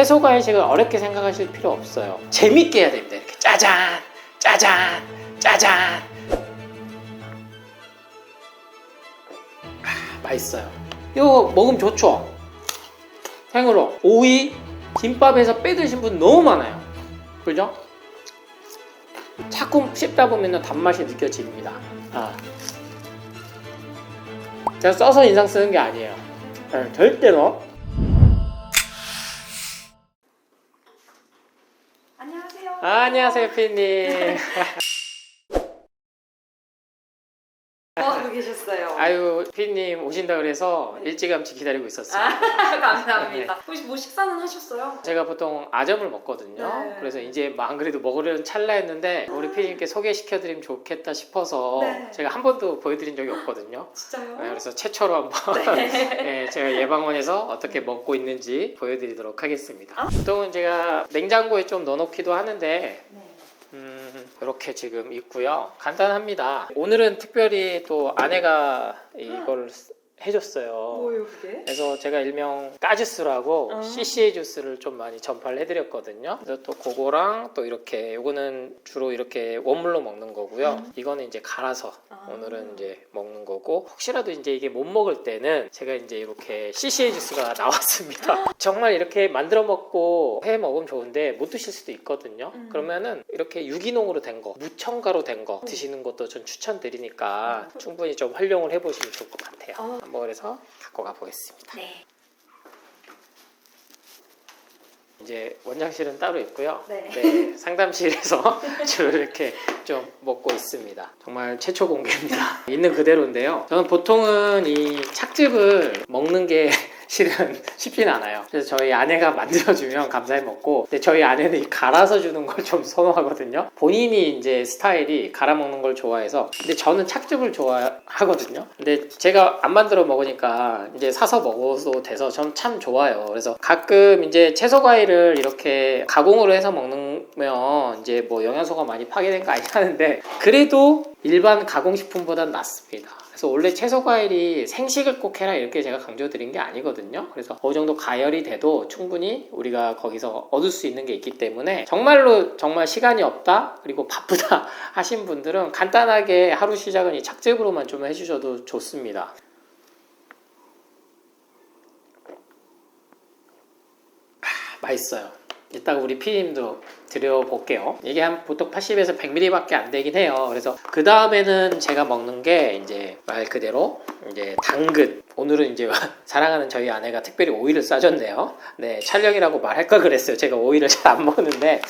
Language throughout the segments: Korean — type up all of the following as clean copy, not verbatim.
채소 과일식을 어렵게 생각하실 필요 없어요. 재밌게 해야 됩니다. 이렇게 짜잔 짜잔 짜잔. 맛있어요. 이거 먹으면 좋죠. 생으로 오이 김밥에서 빼드신 분 너무 많아요. 그죠? 자꾸 씹다 보면 단맛이 느껴집니다. 제가 써서 인상 쓰는 게 아니에요. 절대로. 안녕하세요. 안녕하세요, 피디님. 뭐 하고 계셨어요? 아유, 피디님 오신다 그래서 일찌감치 기다리고 있었어요. 감사합니다. 혹시 뭐 식사는 하셨어요? 제가 보통 아점을 먹거든요. 네. 그래서 이제 뭐 안 그래도 먹으려는 찰나였는데 우리 피디님께 소개시켜드리면 좋겠다 싶어서 네. 제가 한 번도 보여드린 적이 없거든요. 진짜요? 네, 그래서 최초로 한번 네, 제가 예방원에서 어떻게 먹고 있는지 보여드리도록 하겠습니다. 보통은 제가 냉장고에 좀 넣어놓기도 하는데 네. 이렇게 지금 있고요. 간단합니다. 오늘은 특별히 또 아내가 이걸 해줬어요. 뭐예요 그게? 그래서 제가 일명 까주스라고 어. CCA 주스를 좀 많이 전파를 해드렸거든요. 그래서 또 그거랑 또 이렇게 요거는 주로 이렇게 원물로 먹는 거고요. 이거는 이제 갈아서 오늘은 이제 먹는 거고, 혹시라도 이제 이게 못 먹을 때는 제가 이제 이렇게 CCA 주스가 나왔습니다. 정말 이렇게 만들어 먹고 해 먹으면 좋은데 못 드실 수도 있거든요. 그러면은 이렇게 유기농으로 된 거, 무첨가로 된 거 드시는 것도 전 추천드리니까 충분히 좀 활용을 해보시면 좋을 것 같아요. 한번 그래서 갖고 가보겠습니다. 네. 이제 원장실은 따로 있고요. 네. 상담실에서 주로 이렇게 좀 먹고 있습니다. 정말 최초 공개입니다. 있는 그대로인데요. 저는 보통은 이 착즙을 먹는 게 실은 쉽진 않아요. 그래서 저희 아내가 만들어주면 감사히 먹고, 근데 저희 아내는 이 갈아서 주는 걸 좀 선호하거든요. 본인이 이제 스타일이 갈아 먹는 걸 좋아해서, 근데 저는 착즙을 좋아하거든요. 근데 제가 안 만들어 먹으니까 이제 사서 먹어도 돼서 전 참 좋아요. 그래서 가끔 이제 채소 과일을 이렇게 가공으로 해서 먹으면 이제 뭐 영양소가 많이 파괴된 거 아니 하는데, 그래도 일반 가공식품보단 낫습니다. 그래서 원래 채소 과일이 생식을 꼭 해라 이렇게 제가 강조드린 게 아니거든요. 그래서 어느 정도 가열이 돼도 충분히 우리가 거기서 얻을 수 있는 게 있기 때문에, 정말로 정말 시간이 없다 그리고 바쁘다 하신 분들은 간단하게 하루 시작은 이 착즙으로만 좀 해주셔도 좋습니다. 맛있어요. 이따가 우리 피디님도 드려볼게요. 이게 한 보통 80에서 100ml밖에 안 되긴 해요. 그래서 그 다음에는 제가 먹는 게 이제 말 그대로 이제 당근. 오늘은 이제 사랑하는 저희 아내가 특별히 오이를 싸줬네요. 네, 촬영이라고 말할 걸 그랬어요. 제가 오이를 잘 안 먹는데.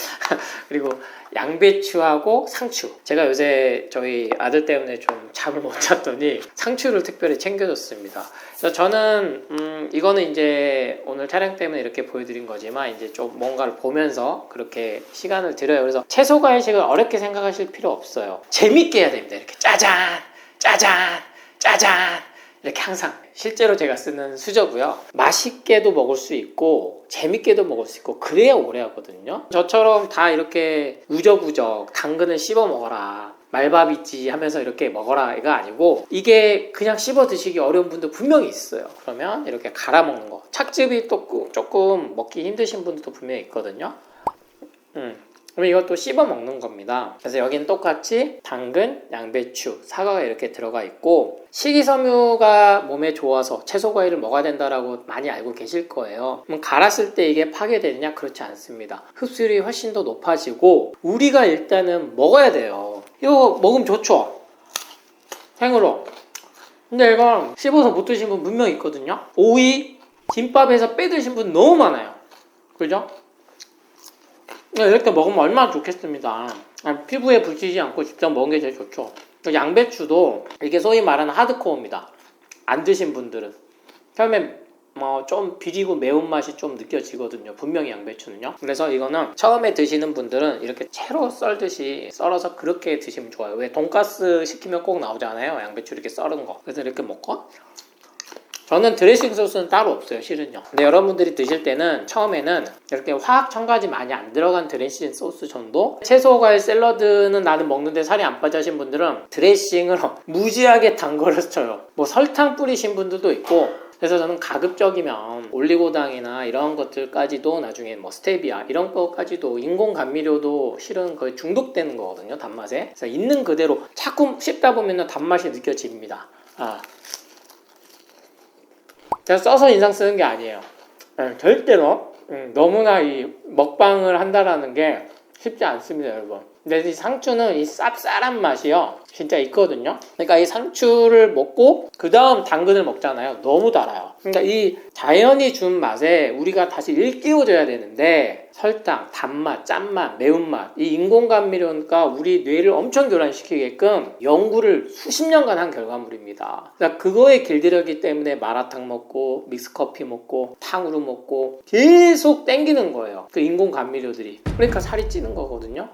그리고 양배추하고 상추. 제가 요새 저희 아들 때문에 좀 잠을 못 잤더니 상추를 특별히 챙겨줬습니다. 그래서 저는 이거는 이제 오늘 촬영 때문에 이렇게 보여드린 거지만 이제 좀 뭔가를 보면서 그렇게 시간을 들여요. 그래서 채소 과일식을 어렵게 생각하실 필요 없어요. 재밌게 해야 됩니다. 이렇게 짜잔 짜잔 짜잔 이렇게 항상. 실제로 제가 쓰는 수저고요. 맛있게도 먹을 수 있고 재밌게도 먹을 수 있고 그래야 오래 하거든요. 저처럼 다 이렇게 우적우적 당근을 씹어 먹어라, 말밥 있지 하면서 이렇게 먹어라 이거 아니고, 이게 그냥 씹어 드시기 어려운 분도 분명히 있어요. 그러면 이렇게 갈아 먹는 거. 착즙이 또 조금 먹기 힘드신 분들도 분명히 있거든요. 그럼 이것도 씹어 먹는 겁니다. 그래서 여기는 똑같이 당근, 양배추, 사과가 이렇게 들어가 있고, 식이섬유가 몸에 좋아서 채소 과일을 먹어야 된다라고 많이 알고 계실 거예요. 그럼 갈았을 때 이게 파괴되느냐? 그렇지 않습니다. 흡수율이 훨씬 더 높아지고 우리가 일단은 먹어야 돼요. 이거 먹으면 좋죠? 생으로. 근데 이거 씹어서 못 드신 분 분명히 있거든요. 오이 김밥에서 빼드신 분 너무 많아요. 그죠? 이렇게 먹으면 얼마나 좋겠습니다. 피부에 붙이지 않고 직접 먹는 게 제일 좋죠. 양배추도 이게 소위 말하는 하드코어입니다. 안 드신 분들은 처음에 좀 비리고 매운맛이 좀 느껴지거든요. 분명히 양배추는요. 그래서 이거는 처음에 드시는 분들은 이렇게 채로 썰듯이 썰어서 그렇게 드시면 좋아요. 왜 돈가스 시키면 꼭 나오잖아요, 양배추 이렇게 썰은 거. 그래서 이렇게 먹고, 저는 드레싱 소스는 따로 없어요, 실은요. 근데 여러분들이 드실 때는 처음에는 이렇게 화학 첨가지 많이 안 들어간 드레싱 소스 정도? 채소 과일 샐러드는 나는 먹는데 살이 안 빠져 하신 분들은 드레싱을 무지하게 단 거를 쳐요. 뭐 설탕 뿌리신 분들도 있고, 그래서 저는 가급적이면 올리고당이나 이런 것들까지도 나중에 뭐 스테비아 이런 것까지도 인공 감미료도 실은 거의 중독되는 거거든요, 단맛에. 그래서 있는 그대로 자꾸 씹다 보면 단맛이 느껴집니다. 제가 써서 인상 쓰는 게 아니에요. 절대로 너무나 이 먹방을 한다라는 게 쉽지 않습니다, 여러분. 근데 이 상추는 이 쌉쌀한 맛이요 진짜 있거든요. 그러니까 이 상추를 먹고 그 다음 당근을 먹잖아요. 너무 달아요. 그러니까 이 자연이 준 맛에 우리가 다시 일깨워줘야 되는데 설탕, 단맛, 짠맛, 매운맛 이 인공감미료가 우리 뇌를 엄청 교란시키게끔 연구를 수십 년간 한 결과물입니다. 그러니까 그거에 길들였기 때문에 마라탕 먹고 믹스커피 먹고 탕후루 먹고 계속 땡기는 거예요. 그 인공감미료들이. 그러니까 살이 찌는 거거든요.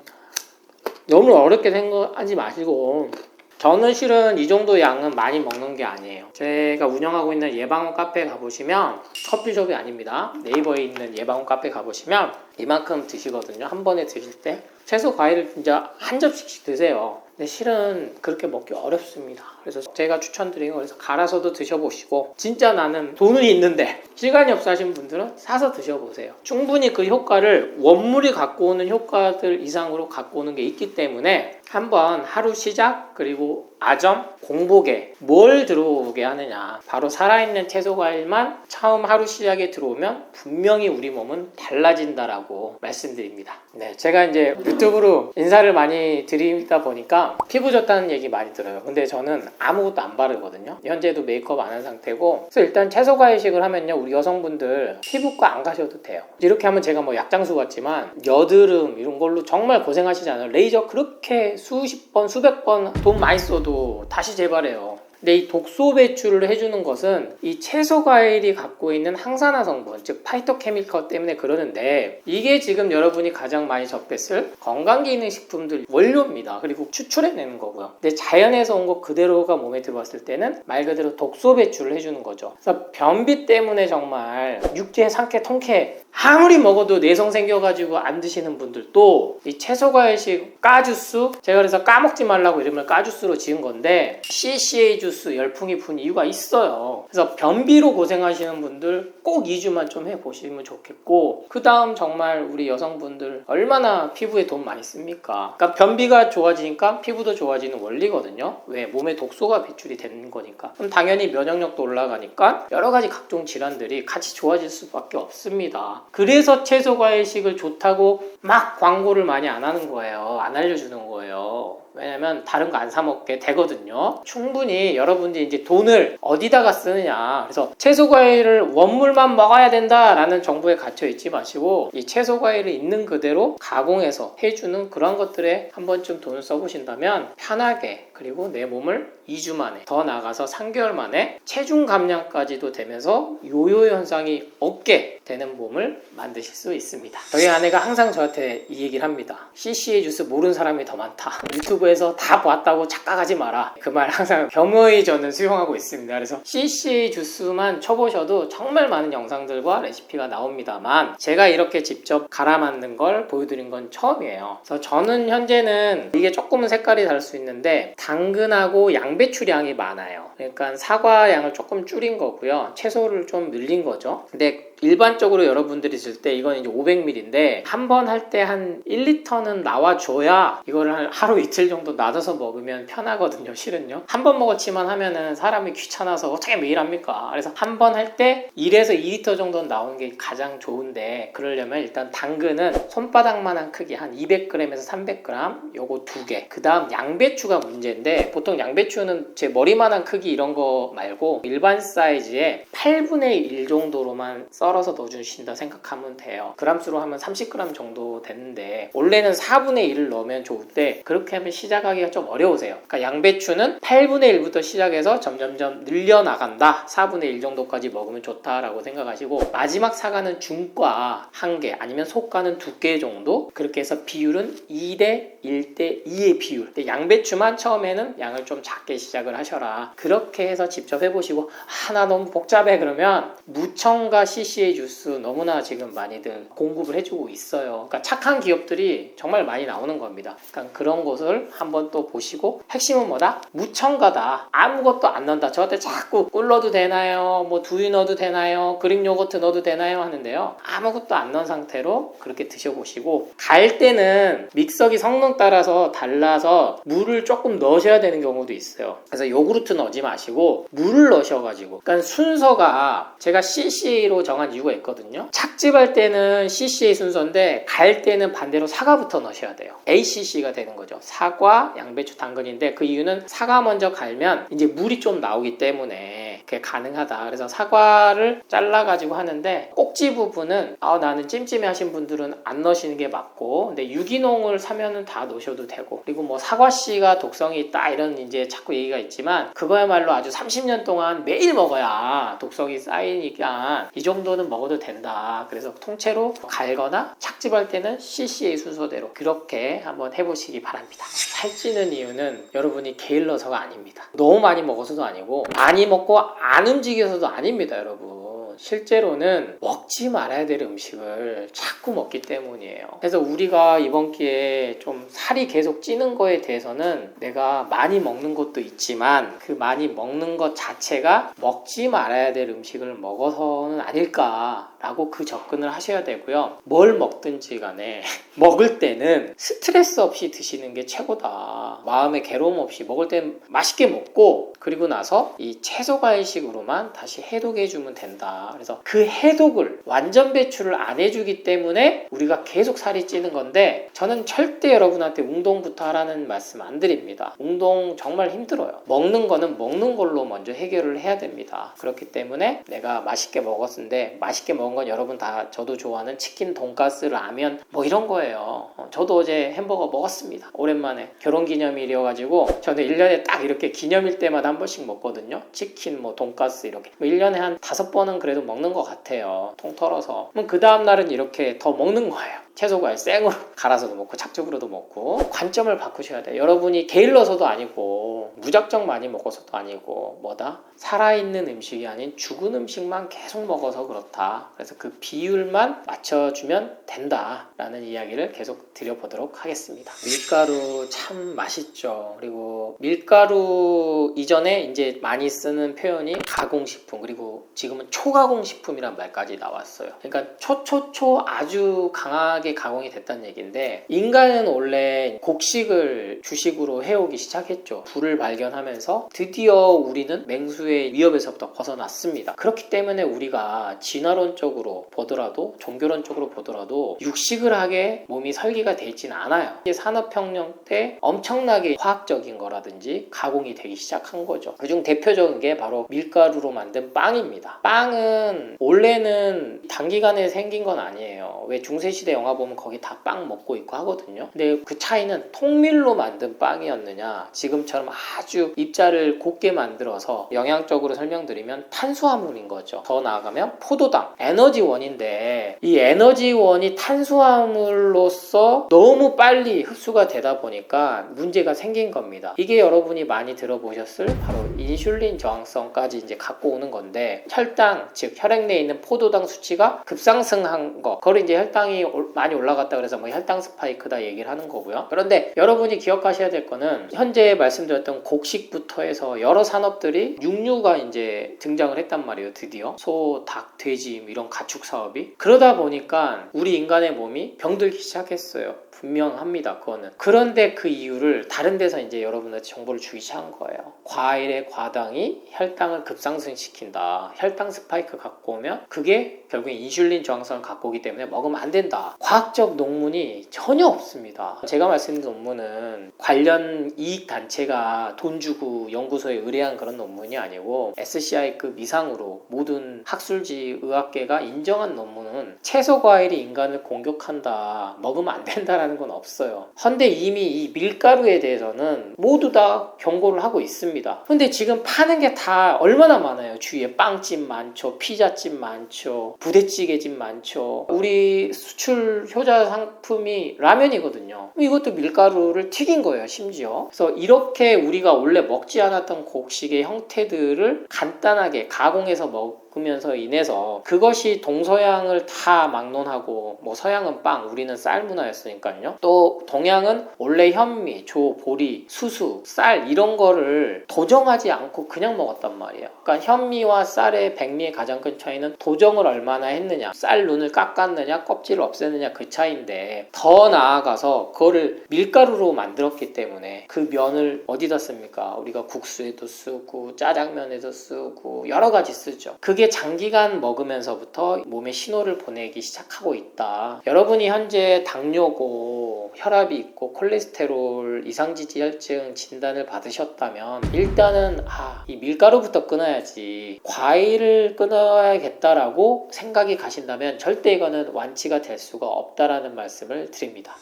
너무 어렵게 생각하지 마시고 저는 실은 이 정도 양은 많이 먹는 게 아니에요. 제가 운영하고 있는 예방원 카페에 가보시면 커피숍이 아닙니다. 네이버에 있는 예방원 카페 가보시면 이만큼 드시거든요. 한 번에 드실 때 채소 과일을 진짜 한 접시씩 드세요. 근데 실은 그렇게 먹기 어렵습니다. 그래서 제가 추천드리는 거 그래서 갈아서도 드셔보시고 진짜 나는 돈은 있는데 시간이 없어 하신 분들은 사서 드셔보세요. 충분히 그 효과를 원물이 갖고 오는 효과들 이상으로 갖고 오는 게 있기 때문에 한번 하루 시작 그리고 아점 공복에 뭘 들어오게 하느냐 바로 살아있는 채소 과일만 처음 하루 시작에 들어오면 분명히 우리 몸은 달라진다라고 말씀드립니다. 네, 제가 이제 유튜브로 인사를 많이 드리다 보니까 피부 좋다는 얘기 많이 들어요. 근데 저는 아무것도 안 바르거든요. 현재도 메이크업 안 한 상태고 그래서 일단 채소 과일식을 하면요 우리 여성분들 피부과 안 가셔도 돼요. 이렇게 하면 제가 뭐 약장수 같지만 여드름 이런 걸로 정말 고생하시잖아요. 레이저 그렇게 수십 번 수백 번 돈 많이 써도 다시 재발해요. 근데 이 독소 배출을 해주는 것은 이 채소 과일이 갖고 있는 항산화 성분, 즉 파이토케미컬 때문에 그러는데 이게 지금 여러분이 가장 많이 접했을 건강기능식품들 원료입니다. 그리고 추출해내는 거고요. 근데 자연에서 온 거 그대로가 몸에 들어왔을 때는 말 그대로 독소 배출을 해주는 거죠. 그래서 변비 때문에 정말 육체, 상쾌, 통쾌 아무리 먹어도 내성 생겨가지고 안 드시는 분들도 이 채소 과일식 까주스 제가 그래서 까먹지 말라고 이름을 까주스로 지은 건데 CCA 주스 열풍이 분 이유가 있어요. 그래서 변비로 고생하시는 분들 꼭 2주만 좀 해보시면 좋겠고 그 다음 정말 우리 여성분들 얼마나 피부에 돈 많이 씁니까? 그러니까 변비가 좋아지니까 피부도 좋아지는 원리거든요. 왜? 몸에 독소가 배출이 되는 거니까. 그럼 당연히 면역력도 올라가니까 여러 가지 각종 질환들이 같이 좋아질 수밖에 없습니다. 그래서 채소 과일식을 좋다고 막 광고를 많이 안 하는 거예요. 안 알려주는 거예요. 왜냐면 다른 거 안 사 먹게 되거든요. 충분히 여러분들이 이제 돈을 어디다가 쓰느냐. 그래서 채소 과일을 원물만 먹어야 된다라는 정보에 갇혀 있지 마시고 이 채소 과일을 있는 그대로 가공해서 해주는 그런 것들에 한 번쯤 돈을 써보신다면 편하게 그리고 내 몸을 2주 만에 더 나아가서 3개월 만에 체중 감량까지도 되면서 요요 현상이 없게 되는 몸을 만드실 수 있습니다. 저희 아내가 항상 저한테 이 얘기를 합니다. CCA 주스 모르는 사람이 더 많다. 유튜브에서 다 봤다고 착각하지 마라. 그 말 항상 겸허히 저는 수용하고 있습니다. 그래서 CCA 주스만 쳐보셔도 정말 많은 영상들과 레시피가 나옵니다만 제가 이렇게 직접 갈아 만든 걸 보여드린 건 처음이에요. 그래서 저는 현재는 이게 조금은 색깔이 다를 수 있는데 당근하고 양배추량이 많아요. 그러니까 사과 양을 조금 줄인 거고요. 채소를 좀 늘린 거죠. 근데 일반적으로 여러분들이 쓸 때 이건 이제 500ml인데 한 번 할 때 한 1리터는 나와줘야 이거를 하루 이틀 정도 놔둬서 먹으면 편하거든요. 실은요. 한 번 먹었지만 하면은 사람이 귀찮아서 어떻게 매일 합니까? 그래서 한 번 할 때 1에서 2리터 정도는 나오는 게 가장 좋은데 그러려면 일단 당근은 손바닥만한 크기 한 200g에서 300g 요거 2개 그 다음 양배추가 문제인데 보통 양배추는 제 머리만한 크기 이런 거 말고 일반 사이즈에 8분의 1 정도로만 썰어서 넣어주신다 생각하면 돼요. 그람수로 하면 30g 정도 되는데 원래는 4분의 1을 넣으면 좋은데 그렇게 하면 시작하기가 좀 어려우세요. 그러니까 양배추는 8분의 1부터 시작해서 점점점 늘려나간다. 4분의 1 정도까지 먹으면 좋다라고 생각하시고 마지막 사과는 중과 1개 아니면 속과는 2개 정도 그렇게 해서 비율은 2대 1대 2의 비율. 근데 양배추만 처음에는 양을 좀 작게 시작을 하셔라. 그렇게 해서 직접 해보시고 나 너무 복잡해 그러면 무청과 CC CCA 주스 너무나 지금 많이들 공급을 해주고 있어요. 그러니까 착한 기업들이 정말 많이 나오는 겁니다. 그러니까 그런 것을 한번 또 보시고, 핵심은 뭐다? 무첨가다. 아무것도 안 넣는다. 저한테 자꾸 꿀 넣어도 되나요? 뭐 두유 넣어도 되나요? 그릭 요거트 넣어도 되나요? 하는데요. 아무것도 안 넣은 상태로 그렇게 드셔보시고, 갈 때는 믹서기 성능 따라서 달라서 물을 조금 넣으셔야 되는 경우도 있어요. 그래서 요구르트 넣지 마시고 물을 넣으셔가지고, 그러니까 순서가 제가 CCA로 정한 이유가 있거든요. 착즙할 때는 CCA 순서인데 갈 때는 반대로 사과부터 넣으셔야 돼요. ACC가 되는 거죠. 사과, 양배추, 당근인데, 그 이유는 사과 먼저 갈면 이제 물이 좀 나오기 때문에 그게 가능하다. 그래서 사과를 잘라가지고 하는데, 꼭지 부분은 나는 찜찜해 하신 분들은 안 넣으시는 게 맞고, 근데 유기농을 사면은 다 넣으셔도 되고, 그리고 뭐 사과씨가 독성이 있다 이런 이제 자꾸 얘기가 있지만, 그거야말로 아주 30년 동안 매일 먹어야 독성이 쌓이니까 이 정도는 먹어도 된다. 그래서 통째로 갈거나 착즙할 때는 CCA 순서대로 그렇게 한번 해보시기 바랍니다. 살찌는 이유는 여러분이 게을러서가 아닙니다. 너무 많이 먹어서도 아니고, 많이 먹고 안 움직여서도 아닙니다, 여러분. 실제로는 먹지 말아야 될 음식을 자꾸 먹기 때문이에요. 그래서 우리가 이번 기회에 좀 살이 계속 찌는 거에 대해서는 내가 많이 먹는 것도 있지만, 그 많이 먹는 것 자체가 먹지 말아야 될 음식을 먹어서는 아닐까라고 그 접근을 하셔야 되고요. 뭘 먹든지 간에 먹을 때는 스트레스 없이 드시는 게 최고다. 마음의 괴로움 없이 먹을 땐 맛있게 먹고, 그리고 나서 이 채소 과일식으로만 다시 해독해주면 된다. 그래서 그 해독을, 완전 배출을 안 해주기 때문에 우리가 계속 살이 찌는 건데, 저는 절대 여러분한테 운동부터 하라는 말씀 안 드립니다. 운동 정말 힘들어요. 먹는 거는 먹는 걸로 먼저 해결을 해야 됩니다. 그렇기 때문에 내가 맛있게 먹었는데, 맛있게 먹은 건 여러분 다 저도 좋아하는 치킨, 돈가스, 라면 뭐 이런 거예요. 저도 어제 햄버거 먹었습니다. 오랜만에 결혼기념일이어가지고 저는 1년에 딱 이렇게 기념일 때마다 한 번씩 먹거든요. 치킨, 뭐 돈가스 이렇게 1년에 한 5번은 그래도 먹는 것 같아요. 통 털어서. 그럼 그 다음날은 이렇게 더 먹는 거예요. 채소과일 생으로 갈아서도 먹고 착즙으로도 먹고. 관점을 바꾸셔야 돼요. 여러분이 게을러서도 아니고 무작정 많이 먹어서도 아니고, 뭐다? 살아있는 음식이 아닌 죽은 음식만 계속 먹어서 그렇다. 그래서 그 비율만 맞춰주면 된다라는 이야기를 계속 드려보도록 하겠습니다. 밀가루 참 맛있죠. 그리고 밀가루 이전에 이제 많이 쓰는 표현이 가공식품, 그리고 지금은 초가공식품이란 말까지 나왔어요. 그러니까 초 아주 강하게 가공이 됐다는 얘기인데, 인간은 원래 곡식을 주식으로 해오기 시작했죠. 불을 발견하면서 드디어 우리는 맹수의 위협에서부터 벗어났습니다. 그렇기 때문에 우리가 진화론적으로 보더라도, 종교론적으로 보더라도 육식을 하게 몸이 설계가 되어 있지는 않아요. 이게 산업혁명 때 엄청나게 화학적인 거라든지 가공이 되기 시작한 거죠. 그중 대표적인 게 바로 밀가루로 만든 빵입니다. 빵은 원래는 단기간에 생긴 건 아니에요. 왜 중세시대 영화 보면 거기 다 빵 먹고 있고 하거든요. 근데 그 차이는 통밀로 만든 빵이었느냐, 지금처럼 아주 입자를 곱게 만들어서 영양적으로 설명드리면 탄수화물인 거죠. 더 나아가면 포도당, 에너지원인데, 이 에너지원이 탄수화물로서 너무 빨리 흡수가 되다 보니까 문제가 생긴 겁니다. 이게 여러분이 많이 들어보셨을 바로 인슐린 저항성까지 이제 갖고 오는 건데, 혈당, 즉 혈액 내에 있는 포도당 수치가 급상승한 거, 그걸 이제 혈당이 많이 올라갔다 그래서 뭐 혈당 스파이크다 얘기를 하는 거고요. 그런데 여러분이 기억하셔야 될 거는, 현재 말씀드렸던 곡식부터 해서 여러 산업들이 육류가 이제 등장을 했단 말이에요. 드디어 소, 닭, 돼지 이런 가축 사업이. 그러다 보니까 우리 인간의 몸이 병들기 시작했어요. 분명합니다. 그거는. 그런데 그 이유를 다른 데서 이제 여러분한테 정보를 주기 시작한 거예요. 과일의 과당이 혈당을 급상승시킨다. 혈당 스파이크 갖고 오면 그게 결국에 인슐린 저항성을 갖고 오기 때문에 먹으면 안 된다. 과학적 논문이 전혀 없습니다. 제가 말씀드린 논문은 관련 이익단체가 돈 주고 연구소에 의뢰한 그런 논문이 아니고, SCI급 이상으로 모든 학술지 의학계가 인정한 논문은 채소 과일이 인간을 공격한다, 먹으면 안 된다라는 건 없어요. 헌데 이미 이 밀가루에 대해서는 모두 다 경고를 하고 있습니다. 근데 지금 파는 게 다 얼마나 많아요. 주위에 빵집 많죠, 피자집 많죠, 부대찌개집 많죠. 우리 수출 효자 상품이 라면이거든요. 이것도 밀가루를 튀긴 거예요, 심지어. 그래서 이렇게 우리가 원래 먹지 않았던 곡식의 형태들을 간단하게 가공해서 먹으면서 인해서 그것이 동서양을 다 막론하고 뭐 서양은 빵, 우리는 쌀 문화였으니까요. 또 동양은 원래 현미, 조, 보리, 수수, 쌀 이런 거를 도정하지 않고 그냥 먹었단 말이에요. 그러니까 현미와 쌀의 백미의 가장 큰 차이는 도정을 얼마나 했느냐, 쌀 눈을 깎았느냐, 껍질을 없애느냐 그 차이인데, 더 나아가서 그거를 밀가루로 만들었기 때문에 그 면을 어디다 씁니까? 우리가 국수에도 쓰고 짜장면에도 쓰고 여러 가지 쓰죠. 그게 장기간 먹으면서부터 몸에 신호를 보내기 시작하고 있다. 여러분이 현재 당뇨고 혈압이 있고 콜레스테롤 이상지질혈증 진단을 받으셨다면 일단은 이 밀가루부터 끊어야지, 과일을 끊어야겠다라고 생각이 가신다면 절대 이거는 완치가 될 수가 없다라는 말씀을 드립니다.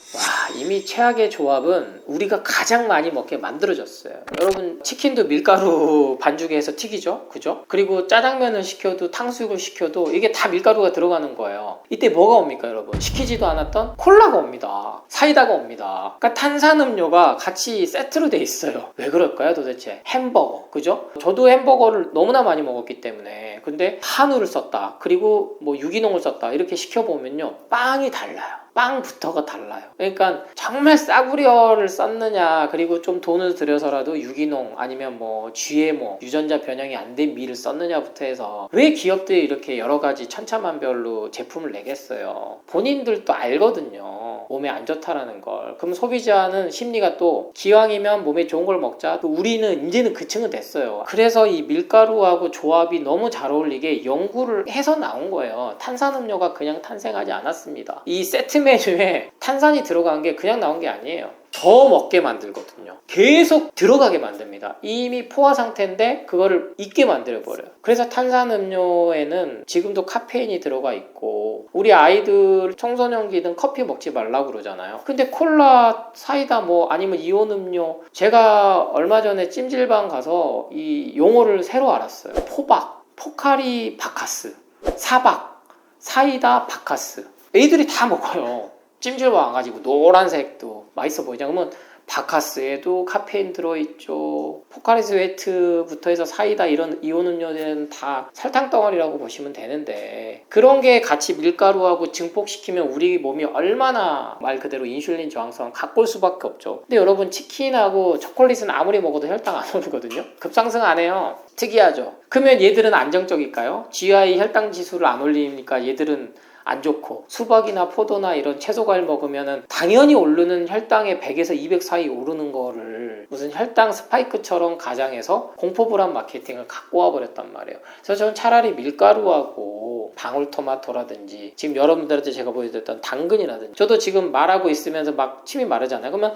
이미 최악의 조합은 우리가 가장 많이 먹게 만들어졌어요. 여러분, 치킨도 밀가루 반죽에 해서 튀기죠, 그죠? 그리고 짜장면을 시켜도 탕수육을 시켜도 이게 다 밀가루가 들어가는 거예요. 이때 뭐가 옵니까, 여러분? 시키지도 않았던 콜라가 옵니다. 사이다가 옵니다. 그러니까 탄산음료가 같이 세트로 돼 있어요. 왜 그럴까요, 도대체? 햄버거, 그죠? 저도 햄버거를 너무나 많이 먹었기 때문에. 근데 한우를 썼다, 그리고 뭐 유기농을 썼다 이렇게 시켜보면요, 빵이 달라요. 빵부터가 달라요. 그러니까 정말 싸구려를 썼느냐, 그리고 좀 돈을 들여서라도 유기농 아니면 뭐 GMO 유전자 변형이 안 된 밀을 썼느냐부터 해서 왜 기업들이 이렇게 여러 가지 천차만별로 제품을 내겠어요? 본인들도 알거든요, 몸에 안 좋다라는 걸. 그럼 소비자는 심리가 또 기왕이면 몸에 좋은 걸 먹자, 또 우리는 이제는 그 층은 됐어요. 그래서 이 밀가루하고 조합이 너무 잘 어울리게 연구를 해서 나온 거예요. 탄산음료가 그냥 탄생하지 않았습니다. 이 세트 메뉴에 탄산이 들어간 게 그냥 나온 게 아니에요. 더 먹게 만들거든요. 계속 들어가게 만듭니다. 이미 포화 상태인데 그거를 잊게 만들어버려요. 그래서 탄산음료에는 지금도 카페인이 들어가 있고, 우리 아이들 청소년기는 커피 먹지 말라고 그러잖아요. 근데 콜라, 사이다 뭐 아니면 이온음료, 제가 얼마 전에 찜질방 가서 이 용어를 새로 알았어요. 포박, 포카리 바카스, 사박, 사이다 바카스. 애들이 다 먹어요. 찜질방 와가지고 노란색도 맛있어 보이죠? 그러면 바카스에도 카페인 들어있죠. 포카리 스웨트부터 해서 사이다 이런 이온 음료는 다 설탕 덩어리라고 보시면 되는데, 그런 게 같이 밀가루하고 증폭시키면 우리 몸이 얼마나 말 그대로 인슐린 저항성을 갖고 올 수밖에 없죠. 근데 여러분, 치킨하고 초콜릿은 아무리 먹어도 혈당 안 오르거든요. 급상승 안 해요. 특이하죠. 그러면 얘들은 안정적일까요? GI 혈당 지수를 안 올리니까 얘들은 안 좋고, 수박이나 포도나 이런 채소 과일 먹으면은 당연히 오르는 혈당의 100에서 200 사이 오르는 거를 무슨 혈당 스파이크처럼 가장해서 공포불안 마케팅을 갖고 와버렸단 말이에요. 그래서 저는 차라리 밀가루하고 방울토마토라든지 지금 여러분들한테 제가 보여드렸던 당근이라든지, 저도 지금 말하고 있으면서 막 침이 마르잖아요. 그러면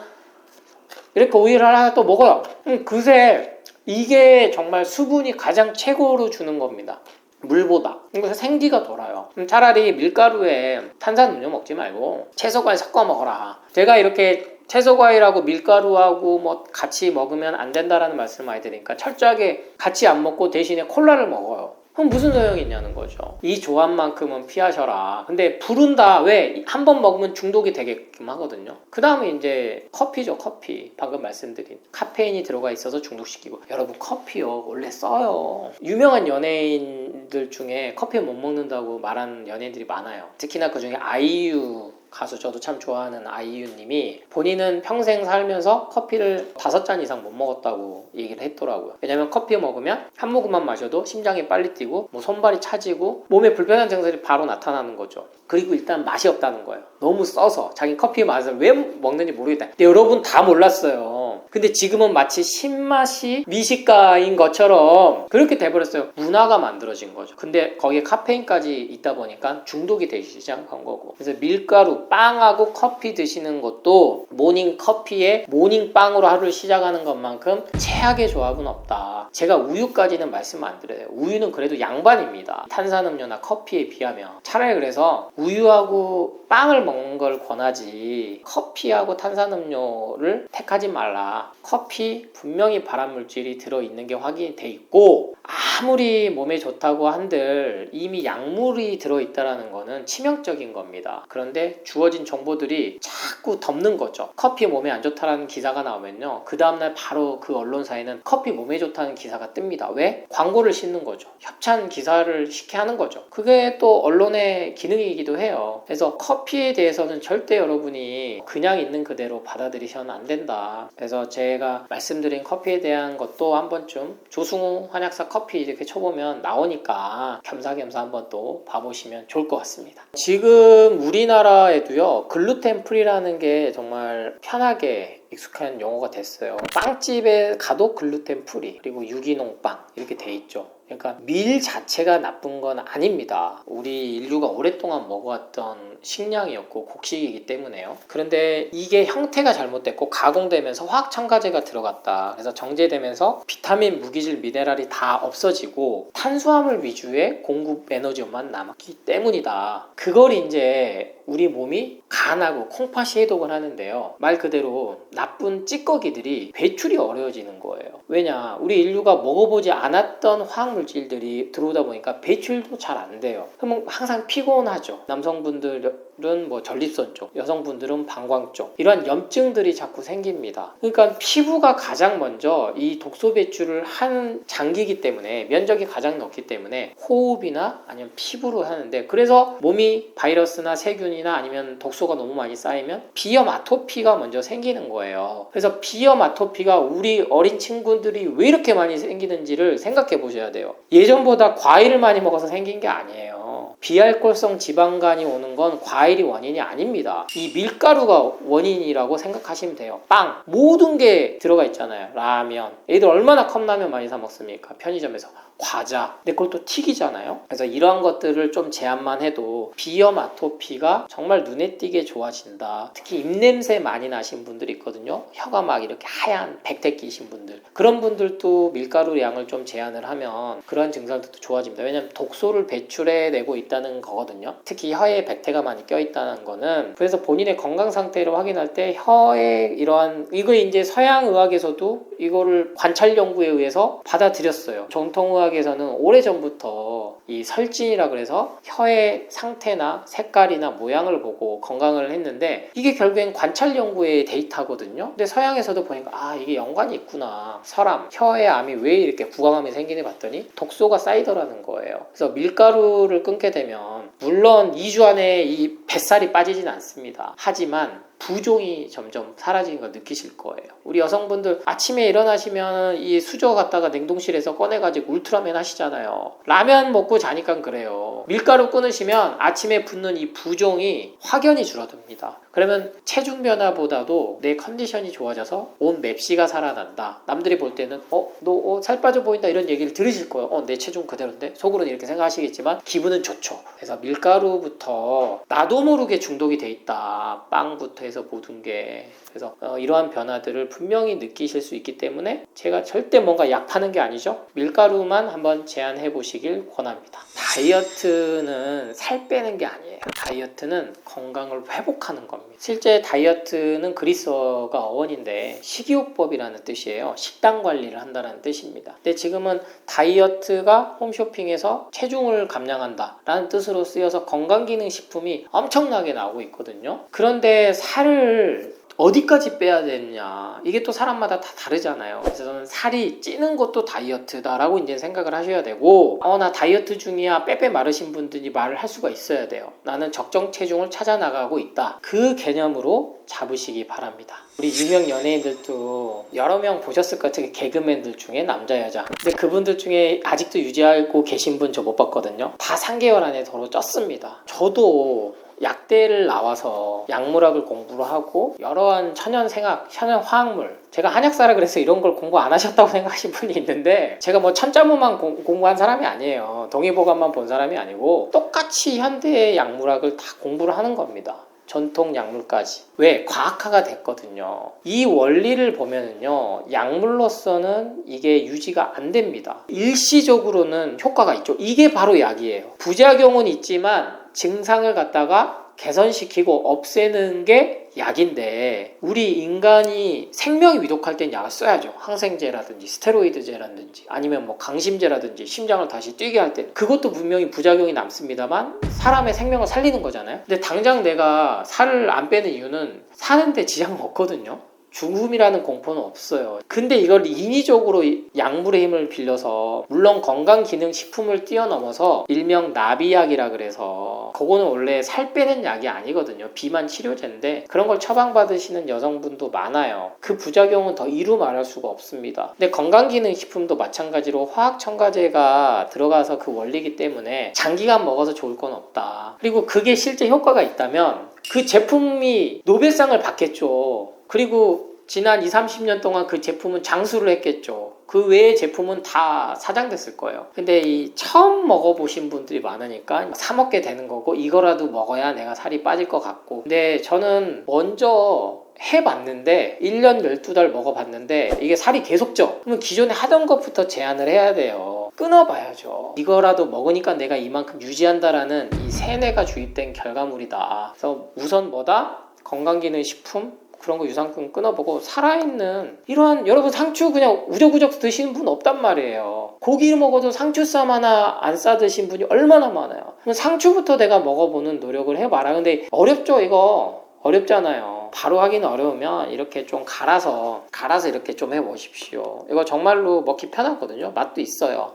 이렇게 오이를 하나 또 먹어요. 그새 이게 정말 수분이 가장 최고로 주는 겁니다. 물보다. 그래서 생기가 돌아요. 차라리 밀가루에 탄산음료 먹지 말고 채소과일 섞어 먹어라. 제가 이렇게 채소과일하고 밀가루하고 뭐 같이 먹으면 안 된다라는 말씀을 많이 드리니까 철저하게 같이 안 먹고 대신에 콜라를 먹어요. 그럼 무슨 소용이 있냐는 거죠. 이 조합만큼은 피하셔라. 근데 부른다. 왜? 한 번 먹으면 중독이 되게끔 하거든요. 그 다음에 이제 커피죠, 커피. 방금 말씀드린 카페인이 들어가 있어서 중독시키고. 여러분, 커피요 원래 써요. 유명한 연예인들 중에 커피 못 먹는다고 말하는 연예인들이 많아요. 특히나 그 중에 아이유 가수, 저도 참 좋아하는 아이유님이 본인은 평생 살면서 커피를 5잔 이상 못 먹었다고 얘기를 했더라고요. 왜냐면 커피 먹으면 한 모금만 마셔도 심장이 빨리 뛰고 뭐 손발이 차지고 몸에 불편한 증상이 바로 나타나는 거죠. 그리고 일단 맛이 없다는 거예요. 너무 써서 자기 커피 맛을 왜 먹는지 모르겠다. 근데 여러분 다 몰랐어요. 근데 지금은 마치 신맛이 미식가인 것처럼 그렇게 돼버렸어요. 문화가 만들어진 거죠. 근데 거기에 카페인까지 있다 보니까 중독이 되기 시작한 거고. 그래서 밀가루, 빵하고 커피 드시는 것도 모닝 커피에 모닝 빵으로 하루를 시작하는 것만큼 최악의 조합은 없다. 제가 우유까지는 말씀 안 드려요. 우유는 그래도 양반입니다. 탄산음료나 커피에 비하면. 차라리 그래서 우유하고 빵을 먹는 걸 권하지 커피하고 탄산음료를 택하지 말라. 아니라 커피 분명히 발암물질이 들어있는 게 확인이 돼 있고 아무리 몸에 좋다고 한들 이미 약물이 들어있다는 거는 치명적인 겁니다. 그런데 주어진 정보들이 자꾸 덮는 거죠. 커피 몸에 안 좋다는 기사가 나오면요, 그 다음날 바로 그 언론사에는 커피 몸에 좋다는 기사가 뜹니다. 왜? 광고를 싣는 거죠. 협찬 기사를 쉽게 하는 거죠. 그게 또 언론의 기능이기도 해요. 그래서 커피에 대해서는 절대 여러분이 그냥 있는 그대로 받아들이셔는 안 된다. 그래서 제가 말씀드린 커피에 대한 것도 한 번쯤 조승우 한약사 커피 이렇게 쳐보면 나오니까 겸사겸사 한번 또 봐보시면 좋을 것 같습니다. 지금 우리나라에도요, 글루텐 프리라는 게 정말 편하게 익숙한 용어가 됐어요. 빵집에 가도 글루텐 프리, 그리고 유기농 빵 이렇게 돼 있죠. 그러니까 밀 자체가 나쁜 건 아닙니다. 우리 인류가 오랫동안 먹어왔던 식량이었고 곡식이기 때문에요. 그런데 이게 형태가 잘못됐고 가공되면서 화학 첨가제가 들어갔다. 그래서 정제되면서 비타민, 무기질, 미네랄이 다 없어지고 탄수화물 위주의 공급 에너지만 남았기 때문이다. 그걸 이제 우리 몸이 간하고 콩팥이 해독을 하는데요, 말 그대로 나쁜 찌꺼기들이 배출이 어려워지는 거예요. 왜냐, 우리 인류가 먹어보지 않았던 화학물질들이 들어오다 보니까 배출도 잘 안 돼요. 그러면 항상 피곤하죠. 남성분들은 뭐 전립선 쪽, 여성분들은 방광 쪽, 이러한 염증들이 자꾸 생깁니다. 그러니까 피부가 가장 먼저 이 독소 배출을 하는 장기이기 때문에, 면적이 가장 넓기 때문에 호흡이나 아니면 피부로 하는데, 그래서 몸이 바이러스나 세균이나 아니면 독소가 너무 많이 쌓이면 비염 아토피가 먼저 생기는 거예요. 그래서 비염 아토피가 우리 어린 친구들이 왜 이렇게 많이 생기는지를 생각해 보셔야 돼요. 예전보다 과일을 많이 먹어서 생긴 게 아니에요. 비알코올성 지방간이 오는 건 과일이 원인이 아닙니다. 이 밀가루가 원인이라고 생각하시면 돼요. 빵, 모든 게 들어가 있잖아요. 라면, 애들 얼마나 컵라면 많이 사 먹습니까? 편의점에서. 과자, 근데 그걸 또 튀기잖아요. 그래서 이러한 것들을 좀 제한만 해도 비염 아토피가 정말 눈에 띄게 좋아진다. 특히 입냄새 많이 나신 분들이 있거든요. 혀가 막 이렇게 하얀 백태 끼신 분들, 그런 분들도 밀가루 양을 좀 제한을 하면 그런 증상들도 좋아집니다. 왜냐하면 독소를 배출해내고 있다는 거거든요. 특히 혀에 백태가 많이 껴있다는 거는, 그래서 본인의 건강 상태를 확인할 때 혀에 이러한, 이거 이제 서양 의학에서도 이거를 관찰 연구에 의해서 받아들였어요. 정통의학에서는 오래전부터 이 설진이라 그래서 혀의 상태나 색깔이나 모양을 보고 건강을 했는데, 이게 결국엔 관찰 연구의 데이터거든요. 근데 서양에서도 보니까 아, 이게 연관이 있구나. 사람 혀의 암이 왜 이렇게 부강암이 생기네 봤더니 독소가 쌓이더라는 거예요. 그래서 밀가루를 끊게 되면 물론 2주 안에 이 뱃살이 빠지진 않습니다. 하지만 부종이 점점 사라지는 걸 느끼실 거예요. 우리 여성분들 아침에 일어나시면 이 수저 갖다가 냉동실에서 꺼내가지고 울트라맨 하시잖아요. 라면 먹고 자니까 그래요. 밀가루 끊으시면 아침에 붙는 이 부종이 확연히 줄어듭니다. 그러면 체중 변화보다도 내 컨디션이 좋아져서 온 맵시가 살아난다. 남들이 볼 때는 너 살 빠져 보인다 이런 얘기를 들으실 거예요. 내 체중 그대로인데? 속으로는 이렇게 생각하시겠지만 기분은 좋죠. 그래서 밀가루부터 나도 모르게 중독이 돼 있다. 빵부터 해서 모든 게. 그래서 이러한 변화들을 분명히 느끼실 수 있기 때문에 제가 절대 뭔가 약 파는 게 아니죠. 밀가루만 한번 제한해 보시길 권합니다. 다이어트는 살 빼는 게 아니에요. 다이어트는 건강을 회복하는 겁니다. 실제 다이어트는 그리스어가 어원인데 식이요법이라는 뜻이에요. 식단 관리를 한다는 뜻입니다. 근데 지금은 다이어트가 홈쇼핑에서 체중을 감량한다 라는 뜻으로 쓰여서 건강기능식품이 엄청나게 나오고 있거든요. 그런데 살을 어디까지 빼야 되느냐, 이게 또 사람마다 다 다르잖아요. 그래서 저는 살이 찌는 것도 다이어트다라고 이제 생각을 하셔야 되고, 나 다이어트 중이야 빼빼 마르신 분들이 말을 할 수가 있어야 돼요. 나는 적정 체중을 찾아 나가고 있다. 그 개념으로 잡으시기 바랍니다. 우리 유명 연예인들도 여러 명 보셨을 것 같아요. 개그맨들 중에 남자 여자. 근데 그분들 중에 아직도 유지하고 계신 분 저 못 봤거든요. 다 3개월 안에 도로 쪘습니다. 저도 약대를 나와서 약물학을 공부를 하고 여러한 천연생학, 천연화학물, 제가 한약사라 그래서 이런 걸 공부 안 하셨다고 생각하신 분이 있는데, 제가 뭐 천자문만 공부한 사람이 아니에요. 동의보감만 본 사람이 아니고 똑같이 현대의 약물학을 다 공부를 하는 겁니다. 전통 약물까지. 왜? 과학화가 됐거든요. 이 원리를 보면은요, 약물로서는 이게 유지가 안 됩니다. 일시적으로는 효과가 있죠. 이게 바로 약이에요. 부작용은 있지만 증상을 갖다가 개선시키고 없애는 게 약인데 우리 인간이 생명이 위독할 땐 약을 써야죠. 항생제라든지 스테로이드제라든지 아니면 뭐 강심제라든지 심장을 다시 뛰게 할 때 그것도 분명히 부작용이 남습니다만 사람의 생명을 살리는 거잖아요. 근데 당장 내가 살을 안 빼는 이유는 사는데 지장은 없거든요. 죽음이라는 공포는 없어요. 근데 이걸 인위적으로 약물의 힘을 빌려서 물론 건강기능식품을 뛰어넘어서 일명 나비약이라 그래서 그거는 원래 살 빼는 약이 아니거든요. 비만 치료제인데 그런 걸 처방받으시는 여성분도 많아요. 그 부작용은 더 이루 말할 수가 없습니다. 근데 건강기능식품도 마찬가지로 화학첨가제가 들어가서 그 원리이기 때문에 장기간 먹어서 좋을 건 없다. 그리고 그게 실제 효과가 있다면 그 제품이 노벨상을 받겠죠. 그리고 지난 20, 30년 동안 그 제품은 장수를 했겠죠. 그 외의 제품은 다 사장됐을 거예요. 근데 이 처음 먹어보신 분들이 많으니까 사 먹게 되는 거고 이거라도 먹어야 내가 살이 빠질 것 같고. 근데 저는 먼저 해봤는데 1년 12달 먹어봤는데 이게 살이 계속 쪄. 그러면 기존에 하던 것부터 제한을 해야 돼요. 끊어봐야죠. 이거라도 먹으니까 내가 이만큼 유지한다라는 이 세뇌가 주입된 결과물이다. 그래서 우선 뭐다? 건강기능식품 그런 거 유산균 끊어보고 살아있는 이러한 여러분 상추 그냥 우적우적 드시는 분 없단 말이에요. 고기를 먹어도 상추쌈 하나 안 싸 드신 분이 얼마나 많아요. 그럼 상추부터 내가 먹어보는 노력을 해봐라. 근데 어렵죠 이거. 어렵잖아요. 바로 하기는 어려우면 이렇게 좀 갈아서 이렇게 좀 해보십시오. 이거 정말로 먹기 편하거든요. 맛도 있어요.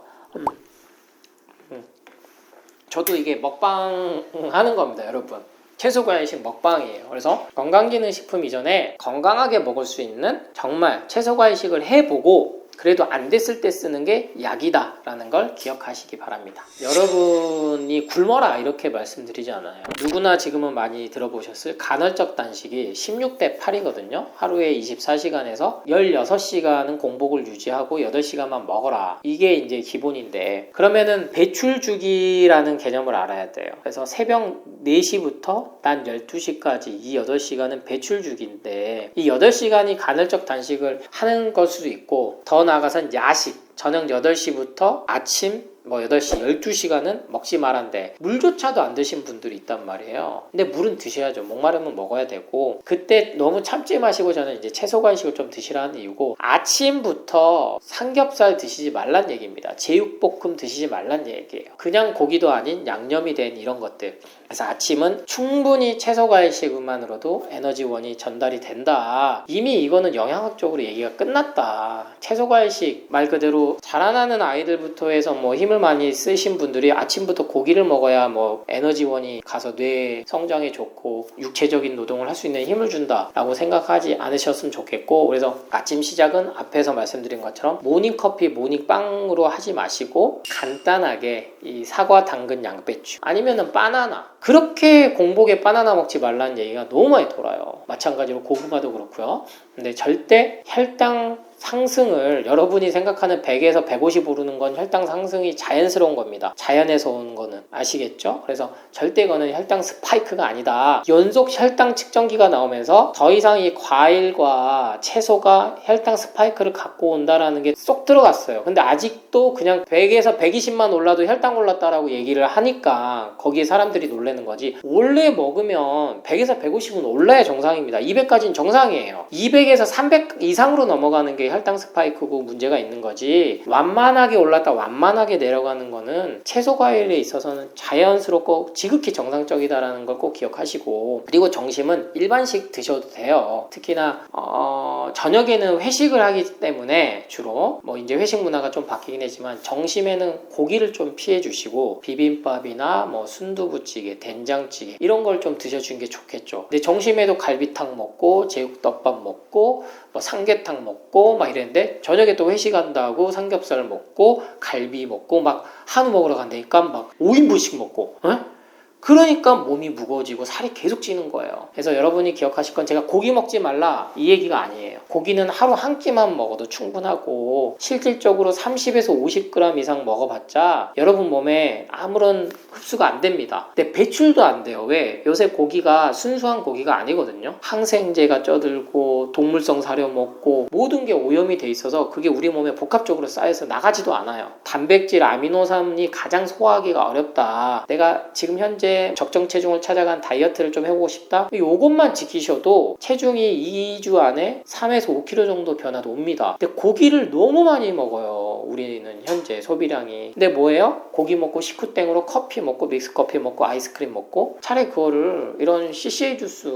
저도 이게 먹방 하는 겁니다 여러분. 채소과일식 먹방이에요. 그래서 건강기능식품 이전에 건강하게 먹을 수 있는 정말 채소과일식을 해보고 그래도 안 됐을 때 쓰는 게 약이다 라는 걸 기억하시기 바랍니다. 여러분이 굶어라 이렇게 말씀드리지 않아요. 누구나 지금은 많이 들어보셨을 간헐적 단식이 16대 8이거든요. 하루에 24시간에서 16시간은 공복을 유지하고 8시간만 먹어라. 이게 이제 기본인데 그러면은 배출주기라는 개념을 알아야 돼요. 그래서 새벽 4시부터 난 12시까지 이 8시간은 배출주기인데 이 8시간이 간헐적 단식을 하는 걸 수도 있고 더 나아가선 야식 저녁 8시부터 아침 8시, 12시간은 먹지 말란데 물조차도 안 드신 분들이 있단 말이에요. 근데 물은 드셔야죠. 목마르면 먹어야 되고 그때 너무 참지 마시고 저는 이제 채소간식을 좀 드시라는 이유고 아침부터 삼겹살 드시지 말란 얘기입니다. 제육볶음 드시지 말란 얘기예요. 그냥 고기도 아닌 양념이 된 이런 것들. 그래서 아침은 충분히 채소과일식만으로도 에너지원이 전달이 된다. 이미 이거는 영양학적으로 얘기가 끝났다. 채소과일식 말 그대로 자라나는 아이들부터 해서 힘을 많이 쓰신 분들이 아침부터 고기를 먹어야 에너지원이 가서 뇌 성장에 좋고 육체적인 노동을 할 수 있는 힘을 준다라고 생각하지 않으셨으면 좋겠고 그래서 아침 시작은 앞에서 말씀드린 것처럼 모닝커피, 모닝빵으로 하지 마시고 간단하게 이 사과, 당근, 양배추 아니면은 바나나 그렇게 공복에 바나나 먹지 말라는 얘기가 너무 많이 돌아요. 마찬가지로 고구마도 그렇고요. 근데 절대 혈당 상승을 여러분이 생각하는 100에서 150 오르는 건 혈당 상승이 자연스러운 겁니다. 자연에서 오는 거는 아시겠죠? 그래서 절대 이거는 혈당 스파이크가 아니다. 연속 혈당 측정기가 나오면서 더 이상 이 과일과 채소가 혈당 스파이크를 갖고 온다라는 게 쏙 들어갔어요. 근데 아직도 그냥 100에서 120만 올라도 혈당 올랐다라고 얘기를 하니까 거기에 사람들이 놀라는 거지. 원래 먹으면 100에서 150은 올라야 정상입니다. 200까지는 정상이에요. 200에서 300 이상으로 넘어가는 게 혈당 스파이크고 문제가 있는 거지 완만하게 올랐다 완만하게 내려가는 거는 채소 과일에 있어서는 자연스럽고 지극히 정상적이다라는 걸 꼭 기억하시고 그리고 점심은 일반식 드셔도 돼요. 특히나 저녁에는 회식을 하기 때문에 주로 이제 회식 문화가 좀 바뀌긴 했지만 점심에는 고기를 좀 피해 주시고 비빔밥이나 순두부찌개, 된장찌개 이런 걸 좀 드셔주는 게 좋겠죠. 근데 점심에도 갈비탕 먹고 제육덮밥 먹고 삼계탕 먹고 막 이랬는데 저녁에 또 회식한다고 삼겹살 먹고 갈비 먹고 막 한우 먹으러 간다니까 막 5인분씩 먹고 그러니까 몸이 무거워지고 살이 계속 찌는 거예요. 그래서 여러분이 기억하실 건 제가 고기 먹지 말라 이 얘기가 아니에요. 고기는 하루 한 끼만 먹어도 충분하고 실질적으로 30에서 50g 이상 먹어봤자 여러분 몸에 아무런 흡수가 안 됩니다. 근데 배출도 안 돼요. 왜? 요새 고기가 순수한 고기가 아니거든요. 항생제가 쪄들고 동물성 사료 먹고 모든 게 오염이 돼 있어서 그게 우리 몸에 복합적으로 쌓여서 나가지도 않아요. 단백질, 아미노산이 가장 소화하기가 어렵다. 내가 지금 현재 빠르게 적정 체중을 찾아간 다이어트를 좀 해보고 싶다? 요것만 지키셔도 체중이 2주 안에 3에서 5kg 정도 변화도 옵니다. 근데 고기를 너무 많이 먹어요. 우리는 현재 소비량이. 근데 뭐예요? 고기 먹고 식후땡으로 커피 먹고 믹스커피 먹고 아이스크림 먹고 차라리 그거를 이런 CCA 주스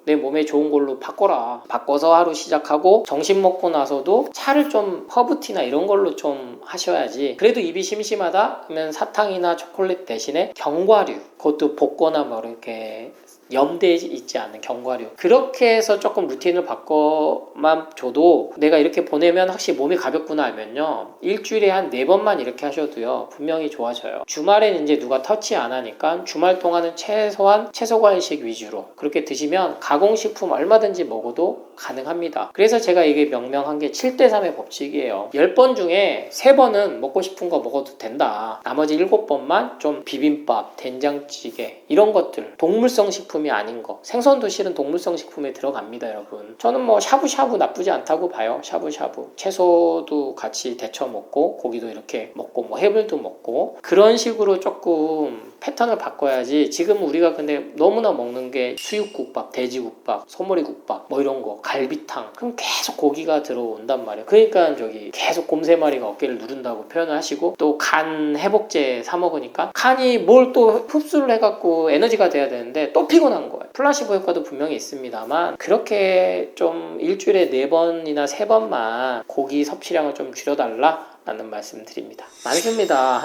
내 몸에 좋은 걸로 바꿔라. 바꿔서 하루 시작하고 점심 먹고 나서도 차를 좀 허브티나 이런 걸로 좀 하셔야지. 그래도 입이 심심하다? 그러면 사탕이나 초콜릿 대신에 견과류, 그것도 볶거나 뭐 이렇게 염대에 있지 않은 견과류, 그렇게 해서 조금 루틴을 바꿔만 줘도 내가 이렇게 보내면 확실히 몸이 가볍구나 알면요, 일주일에 한 4번만 이렇게 하셔도요 분명히 좋아져요. 주말엔 이제 누가 터치 안 하니까 주말 동안은 최소한 채소과일식 위주로 그렇게 드시면 가공식품 얼마든지 먹어도 가능합니다. 그래서 제가 이게 명명한 게 7대3의 법칙이에요. 10번 중에 3번은 먹고 싶은 거 먹어도 된다. 나머지 7번만 좀 비빔밥, 된장찌개 이런 것들, 동물성 식품이 아닌 거, 생선도 실은 동물성 식품에 들어갑니다. 여러분, 저는 뭐 샤브샤브 나쁘지 않다고 봐요. 샤브샤브 채소도 같이 데쳐 먹고 고기도 이렇게 먹고 뭐 해물도 먹고 그런 식으로 조금 패턴을 바꿔야지. 지금 우리가 근데 너무나 먹는 게 수육국밥, 돼지국밥, 소머리국밥 뭐 이런 거, 갈비탕, 그럼 계속 고기가 들어온단 말이에요. 그러니까 저기 계속 곰 3마리가 어깨를 누른다고 표현을 하시고, 또 간 회복제 사 먹으니까 간이 뭘 또 흡수를 해갖고 에너지가 돼야 되는데 또 피곤한 거예요. 플라시보 효과도 분명히 있습니다만 그렇게 좀 일주일에 4번이나 3번만 고기 섭취량을 좀 줄여달라 라는 말씀 드립니다. 많습니다.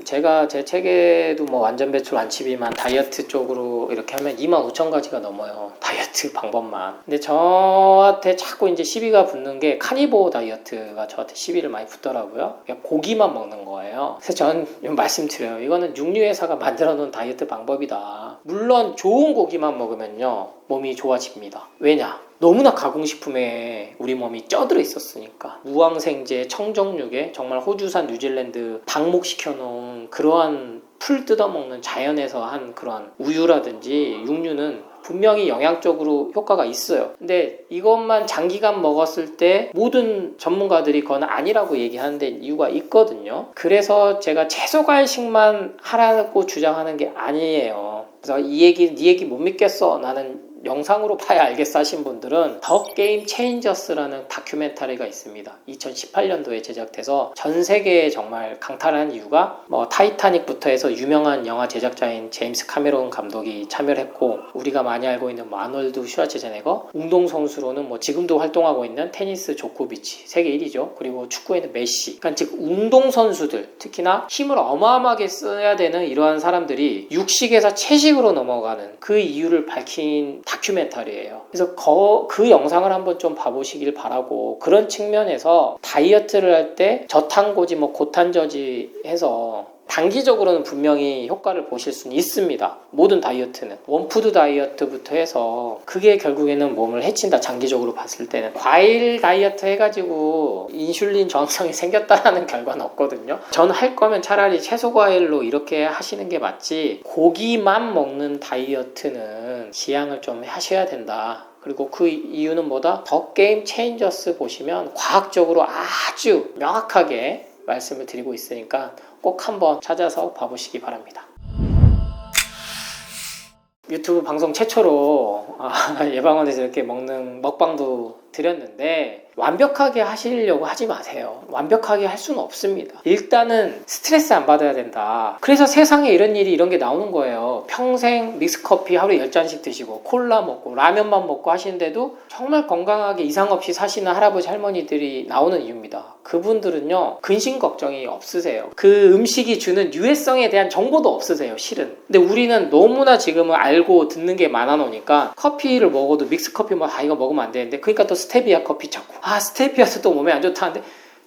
제가 제 책에도 뭐 완전 배출 완치비만 다이어트 쪽으로 이렇게 하면 25,000가지가 넘어요. 다이어트 방법만. 근데 저한테 자꾸 이제 시비가 붙는 게 카니보 다이어트가 저한테 시비를 많이 붙더라고요. 그냥 고기만 먹는 거예요. 그래서 저는 말씀드려요. 이거는 육류회사가 만들어 놓은 다이어트 방법이다. 물론 좋은 고기만 먹으면요 몸이 좋아집니다. 왜냐? 너무나 가공식품에 우리 몸이 쪄들어 있었으니까. 무항생제, 청정육에 정말 호주산 뉴질랜드 방목시켜 놓은 그러한 풀 뜯어먹는 자연에서 한 그러한 우유라든지 육류는 분명히 영양적으로 효과가 있어요. 근데 이것만 장기간 먹었을 때 모든 전문가들이 그건 아니라고 얘기하는데 이유가 있거든요. 그래서 제가 채소과일식만 하라고 주장하는 게 아니에요. 그래서 네 얘기 못 믿겠어, 나는 영상으로 봐야 알겠어 하신 분들은 더 게임 체인저스라는 다큐멘터리가 있습니다. 2018년도에 제작돼서 전 세계에 정말 강탈한 이유가 뭐 타이타닉부터 해서 유명한 영화 제작자인 제임스 카메론 감독이 참여를 했고, 우리가 많이 알고 있는 뭐 아놀드 슈와르체네거, 운동선수로는 뭐 지금도 활동하고 있는 테니스 조코비치 세계 1위죠. 그리고 축구에는 메시. 그러니까 즉 운동선수들, 특히나 힘을 어마어마하게 써야 되는 이러한 사람들이 육식에서 채식으로 넘어가는 그 이유를 밝힌 다큐멘터리예요. 그래서 그 영상을 한번 좀 봐보시길 바라고, 그런 측면에서 다이어트를 할 때 저탄고지 뭐 고탄저지 해서 단기적으로는 분명히 효과를 보실 수는 있습니다. 모든 다이어트는 원푸드 다이어트부터 해서 그게 결국에는 몸을 해친다. 장기적으로 봤을 때는 과일 다이어트 해가지고 인슐린 저항성이 생겼다라는 결과는 없거든요. 저는 할 거면 차라리 채소 과일로 이렇게 하시는 게 맞지, 고기만 먹는 다이어트는 지양을 좀 하셔야 된다. 그리고 그 이유는 뭐다? 더 게임 체인저스 보시면 과학적으로 아주 명확하게 말씀을 드리고 있으니까 꼭 한번 찾아서 봐보시기 바랍니다. 유튜브 방송 최초로 예방원에서 이렇게 먹는 먹방도 드렸는데 완벽하게 하시려고 하지 마세요. 완벽하게 할 수는 없습니다. 일단은 스트레스 안 받아야 된다. 그래서 세상에 이런 게 나오는 거예요. 평생 믹스커피 하루에 10잔씩 드시고 콜라 먹고 라면만 먹고 하시는데도 정말 건강하게 이상 없이 사시는 할아버지 할머니들이 나오는 이유입니다. 그분들은요 근심 걱정이 없으세요. 그 음식이 주는 유해성에 대한 정보도 없으세요, 실은. 근데 우리는 너무나 지금은 알고 듣는 게 많아 놓으니까 커피를 먹어도 믹스커피 뭐 이거 먹으면 안 되는데, 그러니까 또 스테비아 커피 찾고, 스테비아도 또 몸에 안 좋다는데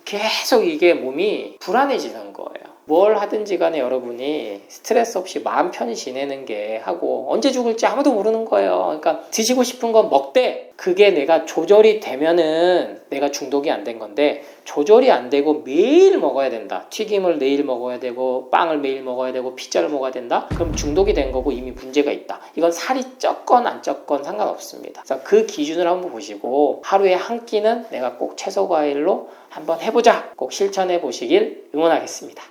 계속 이게 몸이 불안해지는 거예요. 뭘 하든지 간에 여러분이 스트레스 없이 마음 편히 지내는 게 하고, 언제 죽을지 아무도 모르는 거예요. 그러니까 드시고 싶은 건 먹되, 그게 내가 조절이 되면은 내가 중독이 안 된 건데, 조절이 안 되고 매일 먹어야 된다. 튀김을 매일 먹어야 되고 빵을 매일 먹어야 되고 피자를 먹어야 된다. 그럼 중독이 된 거고 이미 문제가 있다. 이건 살이 쪘건 안 쪘건 상관없습니다. 그래서 그 기준을 한번 보시고 하루에 한 끼는 내가 꼭 채소 과일로 한번 해보자. 꼭 실천해 보시길 응원하겠습니다.